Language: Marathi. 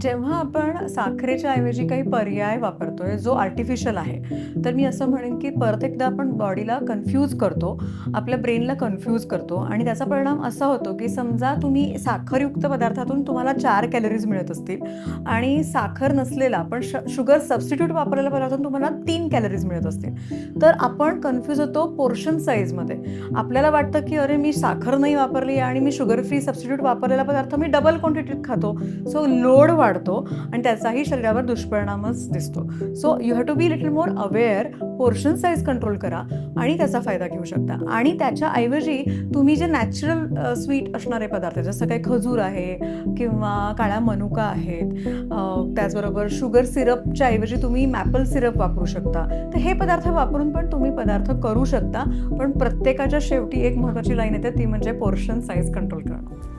जेव्हा आपण साखरेच्या ऐवजी काही पर्याय वापरतोय जो आर्टिफिशियल आहे, तर मी असं म्हणेन की परत एकदा आपण बॉडीला कन्फ्यूज करतो, आपल्या ब्रेनला कन्फ्यूज करतो आणि त्याचा परिणाम असा होतो की समजा तुम्ही साखरयुक्त पदार्थातून तुम्हाला 4 कॅलरीज मिळत असतील आणि साखर नसलेला पण शुगर सबस्टिट्यूट वापरलेल्या पदार्थातून तुम्हाला 3 कॅलरीज मिळत असतील, तर आपण कन्फ्यूज होतो पोर्शन साईजमध्ये. आपल्याला वाटतं की अरे मी साखर नाही वापरली आणि मी शुगर फ्री सबस्टिट्यूट वापरलेला पदार्थ मी डबल क्वांटिटीत खातो. सो लोड वाढतो आणि त्याचाही शरीरावर दुष्परिणामच दिसतो. So you have to be little more aware, portion size control करा आणि त्याचा फायदा घेऊ शकता. आणि त्याच्याऐवजी तुम्ही जे नॅचरल स्वीट असणारे पदार्थ जसं काही खजूर आहे किंवा काळा मनुका आहेत, त्याचबरोबर शुगर सिरपच्या ऐवजी तुम्ही मॅपल सिरप वापरू शकता. तर हे पदार्थ वापरून पण तुम्ही पदार्थ करू शकता. पण प्रत्येकाच्या शेवटी एक महत्त्वाची लाईन येते, ती म्हणजे पोर्शन साईज कंट्रोल करणं.